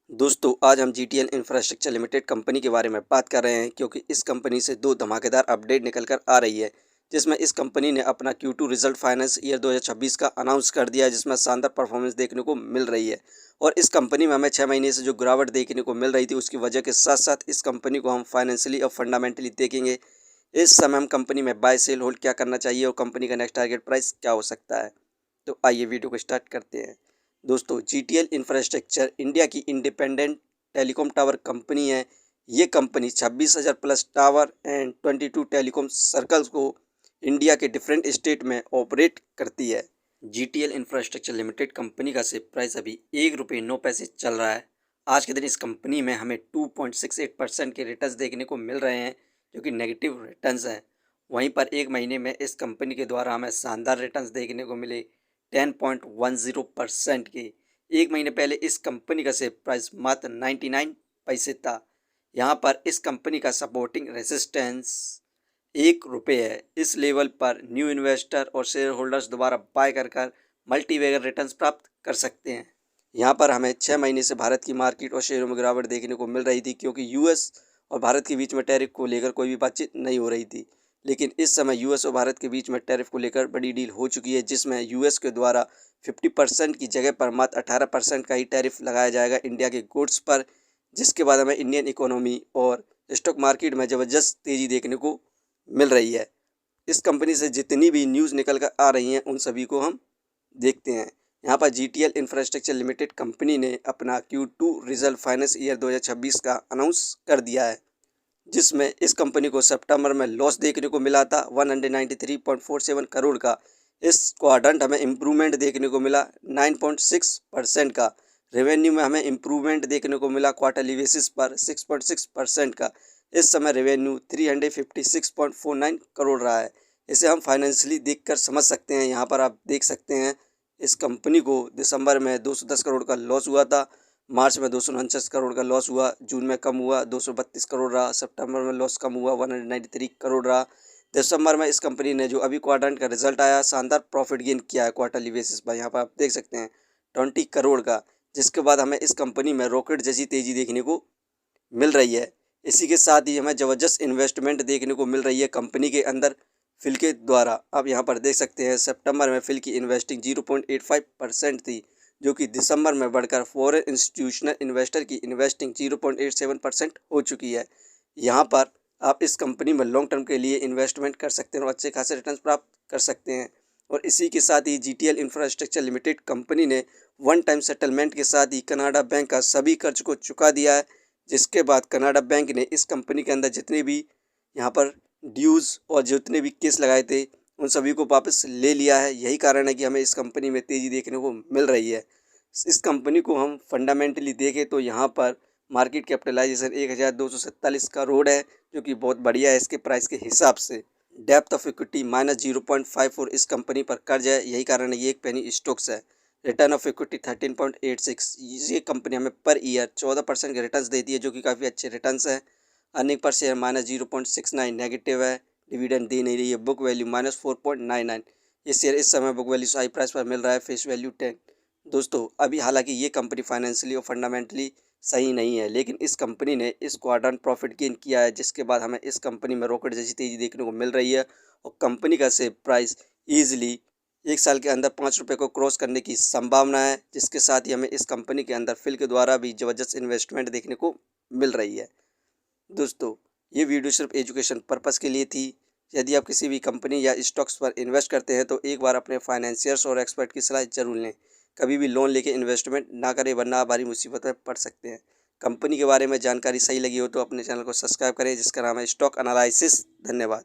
दोस्तों आज हम जीटीएल इंफ्रास्ट्रक्चर लिमिटेड कंपनी के बारे में बात कर रहे हैं क्योंकि इस कंपनी से दो धमाकेदार अपडेट निकल कर आ रही है जिसमें इस कंपनी ने अपना Q2 रिजल्ट फाइनेंस ईयर 2026 का अनाउंस कर दिया है जिसमें शानदार परफॉर्मेंस देखने को मिल रही है। और इस कंपनी में हमें 6 महीने से जो गिरावट देखने को मिल रही थी उसकी वजह के साथ साथ इस कंपनी को हम फाइनेंशियली और फंडामेंटली देखेंगे। इस समय हम कंपनी में बाय सेल होल्ड क्या करना चाहिए और कंपनी का नेक्स्ट टारगेट प्राइस क्या हो सकता है। तो आइए वीडियो को स्टार्ट करते हैं। दोस्तों जीटीएल इंफ्रास्ट्रक्चर इंडिया की इंडिपेंडेंट टेलीकॉम टावर कंपनी है। ये company 26,000 plus tower and 22 telecom circles को इंडिया के डिफरेंट स्टेट में ऑपरेट करती है। जीटीएल इंफ्रास्ट्रक्चर लिमिटेड कंपनी का शेयर प्राइस अभी ₹1.09 चल रहा है। आज के दिन इस कंपनी में हमें 2.68% के रिटर्न्स देखने को मिल रहे हैं जो कि नेगेटिव रिटर्न्स हैं। वहीं पर एक महीने में इस कंपनी के द्वारा हमें शानदार रिटर्न्स देखने को मिले 10.10% की। एक महीने पहले इस कंपनी का शेयर प्राइस मात्र 99 पैसे था। यहाँ पर इस कंपनी का सपोर्टिंग रेजिस्टेंस ₹1 है। इस लेवल पर न्यू इन्वेस्टर और शेयर होल्डर्स दोबारा बाय कर मल्टीबैगर रिटर्न्स प्राप्त कर सकते हैं। यहाँ पर हमें 6 महीने से भारत की मार्केट और शेयरों में गिरावट देखने को मिल रही थी क्योंकि यूएस और भारत के बीच में टैरिफ को लेकर कोई भी बातचीत नहीं हो रही थी। लेकिन इस समय यूएस और भारत के बीच में टैरिफ को लेकर बड़ी डील हो चुकी है जिसमें यूएस के द्वारा 50% की जगह पर मात्र 18% का ही टैरिफ लगाया जाएगा इंडिया के गुड्स पर, जिसके बाद हमें इंडियन इकोनॉमी और स्टॉक मार्केट में ज़बरदस्त तेज़ी देखने को मिल रही है। इस कंपनी से जितनी भी न्यूज़ निकल कर आ रही हैं उन सभी को हम देखते हैं। यहाँ पर जीटीएल इंफ्रास्ट्रक्चर लिमिटेड कंपनी ने अपना Q2 रिजल्ट फाइनेंस ईयर 2026 का अनाउंस कर दिया है जिसमें इस कंपनी को सितंबर में लॉस देखने को मिला था 193.47 करोड़ का। इस क्वाड्रेंट हमें इम्प्रूवमेंट देखने को मिला 9.6% का। रेवेन्यू में हमें इम्प्रूवमेंट देखने को मिला क्वार्टरली बेसिस पर 6.6% का। इस समय रेवेन्यू 356.49 करोड़ रहा है। इसे हम फाइनेंशियली देखकर समझ सकते हैं। यहाँ पर आप देख सकते हैं इस कंपनी को दिसंबर में 210 करोड़ का लॉस हुआ था, मार्च में 249 करोड़ का लॉस हुआ, जून में कम हुआ 232 करोड़ रहा, सितंबर में लॉस कम हुआ 193 करोड़ रहा। दिसंबर में इस कंपनी ने जो अभी क्वाड्रेंट का रिजल्ट आया शानदार प्रॉफिट गेन किया है क्वार्टरली बेसिस पर। यहाँ पर आप देख सकते हैं 20 करोड़ का, जिसके बाद हमें इस कंपनी में रॉकेट जैसी तेज़ी देखने को मिल रही है। इसी के साथ ही हमें ज़बरदस्त इन्वेस्टमेंट देखने को मिल रही है कंपनी के अंदर फिल के द्वारा। आप यहाँ पर देख सकते हैं सितंबर में फिल की इन्वेस्टिंग 0.85% थी जो कि दिसंबर में बढ़कर फॉरेन इंस्टीट्यूशनल इन्वेस्टर की इन्वेस्टिंग 0.87% हो चुकी है। यहाँ पर आप इस कंपनी में लॉन्ग टर्म के लिए इन्वेस्टमेंट कर सकते हैं और अच्छे खासे रिटर्न प्राप्त कर सकते हैं। और इसी के साथ ही जीटीएल इंफ्रास्ट्रक्चर लिमिटेड कंपनी ने वन टाइम सेटलमेंट के साथ ही कनाडा बैंक का सभी कर्ज को चुका दिया है, जिसके बाद कनाडा बैंक ने इस कंपनी के अंदर जितने भी यहाँ पर ड्यूज़ और जितने भी केस लगाए थे उन सभी को वापस ले लिया है। यही कारण है कि हमें इस कंपनी में तेज़ी देखने को मिल रही है। इस कंपनी को हम फंडामेंटली देखें तो यहाँ पर मार्केट कैपिटलाइजेशन 1247 करोड़ है जो कि बहुत बढ़िया है इसके प्राइस के हिसाब से। डेप्थ ऑफ इक्विटी -0.54 इस कंपनी पर कर्ज है, यही कारण है ये एक पेनी स्टॉक्स है। रिटर्न ऑफ इक्विटी 13.86, ये कंपनी हमें पर ईयर 14% के रिटर्न्स देती है जो कि काफ़ी अच्छे रिटर्न्स हैं। अर्निंग पर शेयर -0.69 नेगेटिव है, डिविडेंड दे नहीं रही है। बुक वैल्यू -4.99, ये शेयर इस समय बुक वैल्यू से हाई प्राइस पर मिल रहा है, फेस वैल्यू 10। दोस्तों अभी हालांकि ये कंपनी फाइनेंशियली और फंडामेंटली सही नहीं है, लेकिन इस कंपनी ने इस क्वाड्रेंट प्रॉफिट गेन किया है जिसके बाद हमें इस कंपनी में रॉकेट जैसी तेज़ी देखने को मिल रही है। और कंपनी का शेयर प्राइस ईजिली एक साल के अंदर ₹5 को क्रॉस करने की संभावना है, जिसके साथ ही हमें इस कंपनी के अंदर फिल के द्वारा भी ज़बरदस्त इन्वेस्टमेंट देखने को मिल रही है। दोस्तों ये वीडियो सिर्फ एजुकेशन पर्पज़ के लिए थी। यदि आप किसी भी कंपनी या स्टॉक्स पर इन्वेस्ट करते हैं तो एक बार अपने फाइनेंशियर्स और एक्सपर्ट की सलाह जरूर लें। कभी भी लोन लेके इन्वेस्टमेंट ना करें वरना आप भारी मुसीबत में पड़ सकते हैं। कंपनी के बारे में जानकारी सही लगी हो तो अपने चैनल को सब्सक्राइब करें जिसका नाम है स्टॉक एनालिसिस। धन्यवाद।